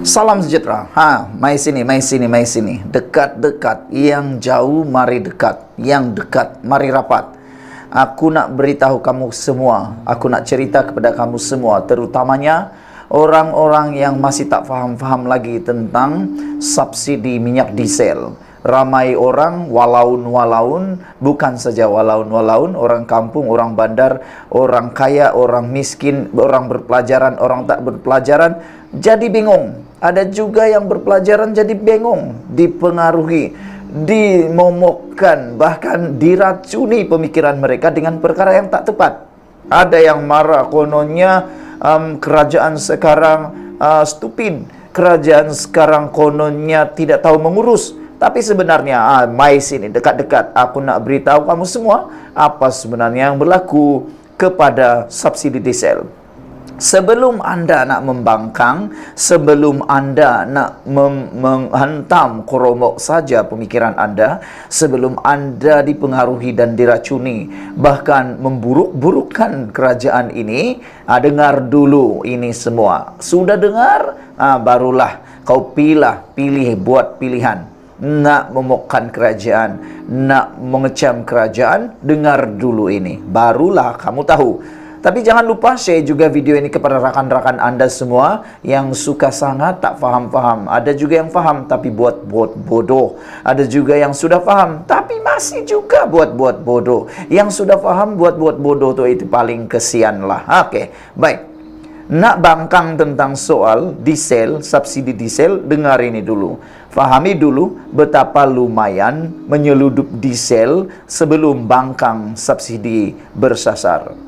Salam sejahtera. Mai sini, mai sini, mai sini. Dekat-dekat, yang jauh mari dekat, yang dekat mari rapat. Aku nak beritahu kamu semua, aku nak cerita kepada kamu semua, terutamanya orang-orang yang masih tak faham-faham lagi tentang subsidi minyak diesel. Ramai orang walaun-walaun, bukan saja walaun-walaun, orang kampung, orang bandar, orang kaya, orang miskin, orang berpelajaran, orang tak berpelajaran, jadi bingung. Ada juga yang berpelajaran jadi bingung, dipengaruhi, dimomokkan, bahkan diracuni pemikiran mereka dengan perkara yang tak tepat. Ada yang marah, kononnya kerajaan sekarang stupid, kerajaan sekarang kononnya tidak tahu mengurus. Tapi sebenarnya, mai sini, dekat-dekat, aku nak beritahu kamu semua apa sebenarnya yang berlaku kepada subsidi diesel. Sebelum anda nak membangkang, sebelum anda nak menghantam koromok saja pemikiran anda, sebelum anda dipengaruhi dan diracuni, bahkan memburuk-burukkan kerajaan ini, dengar dulu ini semua. Sudah dengar? Barulah kau pilih buat pilihan. Nak memokkan kerajaan, nak mengecam kerajaan, dengar dulu ini. Barulah kamu tahu. Tapi jangan lupa share juga video ini kepada rakan-rakan anda semua yang suka sangat tak faham-faham. Ada juga yang faham tapi buat bodoh. Ada juga yang sudah faham tapi masih juga buat bodoh. Yang sudah faham buat bodoh tu itu paling kesian lah. Okey, baik. Nak bangkang tentang soal diesel, subsidi diesel, dengar ini dulu. Fahami dulu betapa lumayan menyeludup diesel sebelum bangkang subsidi bersasar.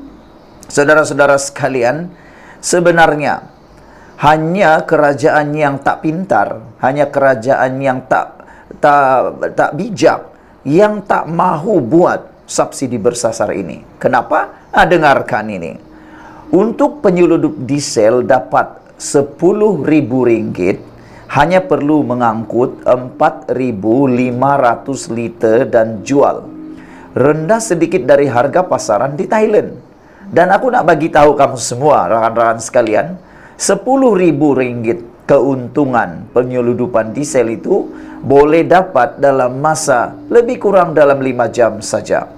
Saudara-saudara sekalian, sebenarnya hanya kerajaan yang tak pintar, hanya kerajaan yang tak bijak, yang tak mahu buat subsidi bersasar ini. Kenapa? Dengarkan ini. Untuk penyeludup diesel dapat Rp10.000, hanya perlu mengangkut 4.500 liter dan jual. Rendah sedikit dari harga pasaran di Thailand. Dan aku nak bagi tahu kamu semua, rakan-rakan sekalian, Rp10.000 keuntungan penyeludupan diesel itu boleh dapat dalam masa lebih kurang dalam 5 jam saja.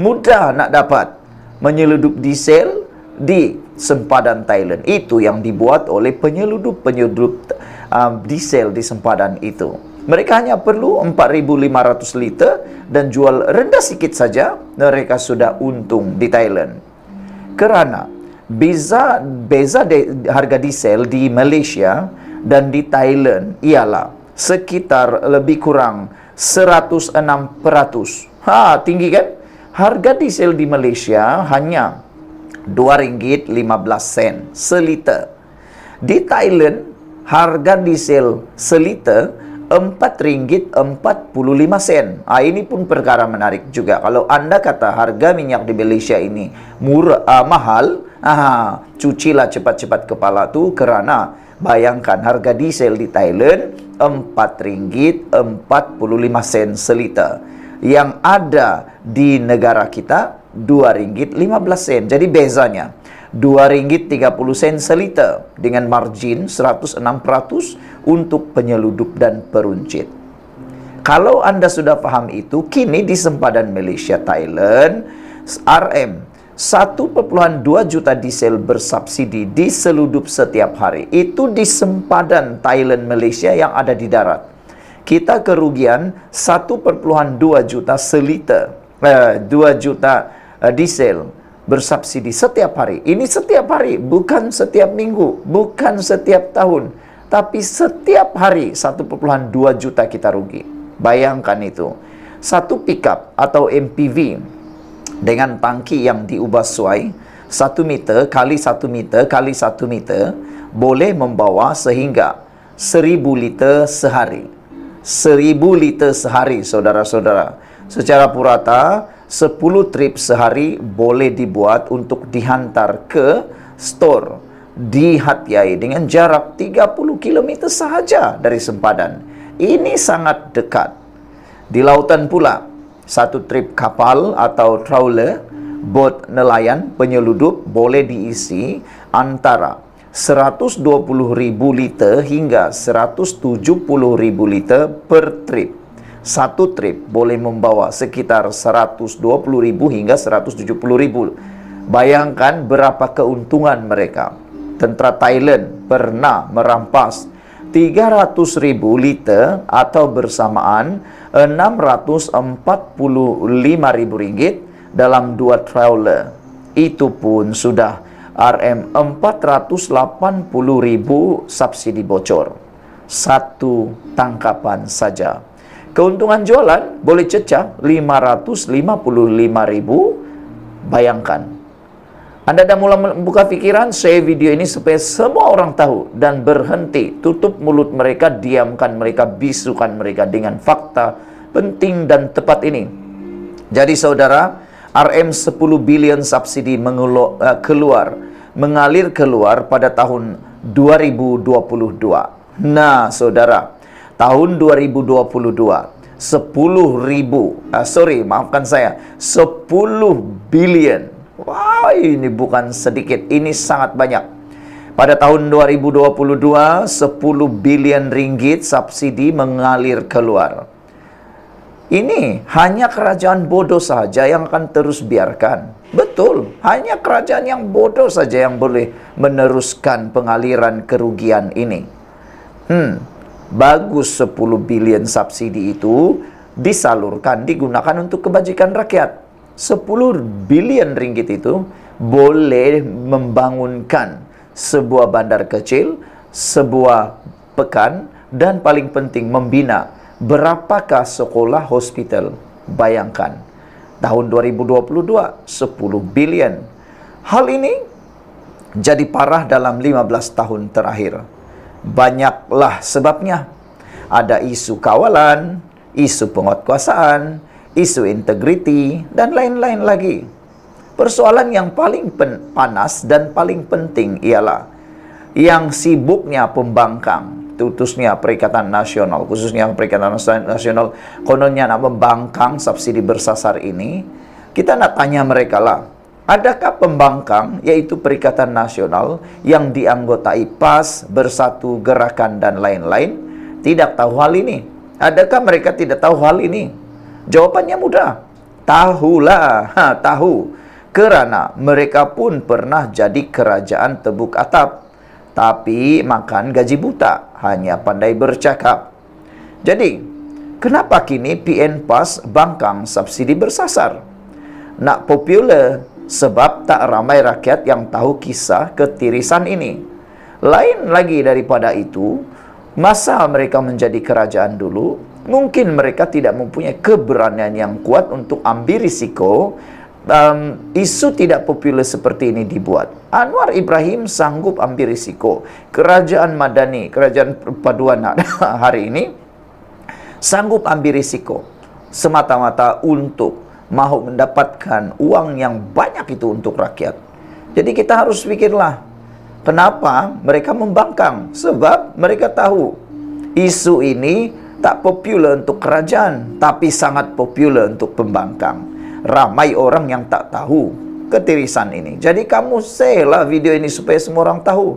Mudah nak dapat menyeludup diesel di sempadan Thailand. Itu yang dibuat oleh penyeludup diesel di sempadan itu. Mereka hanya perlu 4.500 liter dan jual rendah sikit saja, mereka sudah untung di Thailand. Kerana beza harga diesel di Malaysia dan di Thailand ialah sekitar lebih kurang 106%. Tinggi kan? Harga diesel di Malaysia hanya RM2.15 seliter. Di Thailand, harga diesel seliter RM4.45. Ini pun perkara menarik juga. Kalau anda kata harga minyak di Malaysia ini mahal, cucilah cepat-cepat kepala tu, kerana bayangkan harga diesel di Thailand RM4.45 seliter. Yang ada di negara kita RM2.15. Jadi bezanya RM2.30 seliter dengan margin 106% untuk penyeludup dan peruncit. Kalau anda sudah faham itu, kini di sempadan Malaysia Thailand, RM 1,2 juta diesel bersubsidi diseludup setiap hari. Itu di sempadan Thailand Malaysia yang ada di darat. Kita kerugian 1,2 juta seliter, 2 juta diesel bersubsidi setiap hari. Ini setiap hari, bukan setiap minggu, bukan setiap tahun, tapi setiap hari 1,2 juta kita rugi. Bayangkan itu. Satu pickup atau MPV dengan tangki yang diubah sesuai, 1 meter kali 1 meter kali 1 meter, boleh membawa sehingga 1,000 liter sehari. 1,000 liter sehari, saudara-saudara. Secara purata, 10 trip sehari boleh dibuat untuk dihantar ke store di Hat Yai dengan jarak 30 km sahaja dari sempadan. Ini sangat dekat. Di lautan pula, satu trip kapal atau trawler, bot nelayan penyeludup boleh diisi antara 120.000 liter hingga 170.000 liter per trip. Satu trip boleh membawa sekitar 120.000 hingga 170.000. Bayangkan berapa keuntungan mereka. Tentera Thailand pernah merampas 300.000 liter atau bersamaan Rp645.000 dalam 2 trawler. Itu pun sudah Rm480.000 subsidi bocor. Satu tangkapan saja. Keuntungan jualan boleh cecah 555.000. Bayangkan. Anda dah mula membuka fikiran, share video ini supaya semua orang tahu dan berhenti. Tutup mulut mereka, diamkan mereka, bisukan mereka dengan fakta penting dan tepat ini. Jadi saudara, Rm10 bilion subsidi mengalir keluar pada tahun 2022. Nah saudara, tahun 2022, 10 bilion. Wow, ini bukan sedikit, ini sangat banyak. Pada tahun 2022, 10 bilion ringgit subsidi mengalir keluar. Ini hanya kerajaan bodoh saja yang akan terus biarkan. Betul, hanya kerajaan yang bodoh saja yang boleh meneruskan pengaliran kerugian ini. Bagus 10 bilion subsidi itu disalurkan, digunakan untuk kebajikan rakyat. 10 bilion ringgit itu boleh membangunkan sebuah bandar kecil, sebuah pekan, dan paling penting membina berapakah sekolah hospital. Bayangkan, tahun 2022, 10 bilion. Hal ini jadi parah dalam 15 tahun terakhir. Banyaklah sebabnya. Ada isu kawalan, isu penguatkuasaan, isu integriti, dan lain-lain lagi. Persoalan yang paling panas dan paling penting ialah yang sibuknya pembangkang, tutusnya Perikatan Nasional, khususnya Perikatan Nasional, kononnya nak membangkang subsidi bersasar ini. Kita nak tanya mereka lah, adakah pembangkang, yaitu Perikatan Nasional, yang dianggotai PAS, Bersatu, Gerakan, dan lain-lain, tidak tahu hal ini? Adakah mereka tidak tahu hal ini? Jawapannya mudah. Tahulah, tahu. Kerana mereka pun pernah jadi kerajaan tebuk atap, tapi makan gaji buta, hanya pandai bercakap. Jadi, kenapa kini PN PAS bangkang subsidi bersasar? Nak popular, sebab tak ramai rakyat yang tahu kisah ketirisan ini. Lain lagi daripada itu, masa mereka menjadi kerajaan dulu, mungkin mereka tidak mempunyai keberanian yang kuat untuk ambil risiko. Isu tidak popular seperti ini dibuat. Anwar Ibrahim sanggup ambil risiko. Kerajaan Madani, kerajaan perpaduan hari ini sanggup ambil risiko semata-mata untuk mahu mendapatkan uang yang banyak itu untuk rakyat. Jadi kita harus pikirlah, kenapa mereka membangkang? Sebab mereka tahu isu ini tak popular untuk kerajaan, tapi sangat popular untuk pembangkang. Ramai orang yang tak tahu ketirisan ini. Jadi kamu share lah video ini supaya semua orang tahu.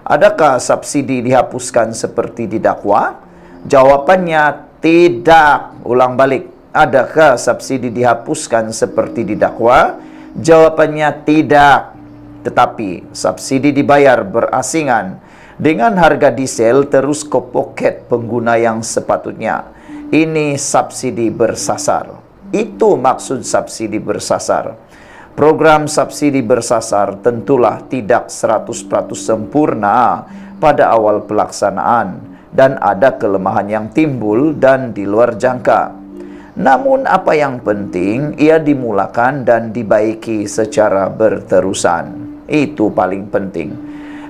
Adakah subsidi dihapuskan seperti didakwa? Jawapannya tidak. Ulang balik. Adakah subsidi dihapuskan seperti didakwa? Jawapannya tidak. Tetapi subsidi dibayar berasingan dengan harga diesel terus ke poket pengguna yang sepatutnya. Ini subsidi bersasar. Itu maksud subsidi bersasar. Program subsidi bersasar tentulah tidak 100% sempurna pada awal pelaksanaan dan ada kelemahan yang timbul dan di luar jangka. Namun apa yang penting, ia dimulakan dan dibaiki secara berterusan. Itu paling penting.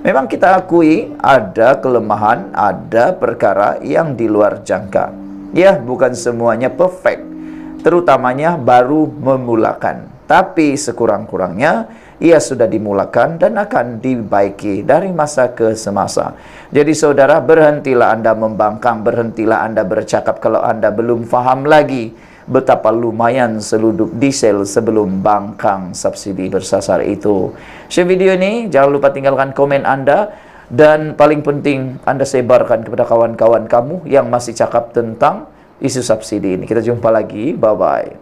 Memang kita akui ada kelemahan, ada perkara yang di luar jangka. Ya, bukan semuanya perfect. Terutamanya baru memulakan. Tapi sekurang-kurangnya ia sudah dimulakan dan akan dibaiki dari masa ke semasa. Jadi saudara, berhentilah Anda membangkang, berhentilah Anda bercakap kalau Anda belum faham lagi. betapa lumayan seluduk diesel sebelum bangkang subsidi bersasar itu. Share video ini, jangan lupa tinggalkan komen Anda, dan paling penting Anda sebarkan kepada kawan-kawan kamu yang masih cakap tentang isu subsidi ini. Kita jumpa lagi, bye-bye.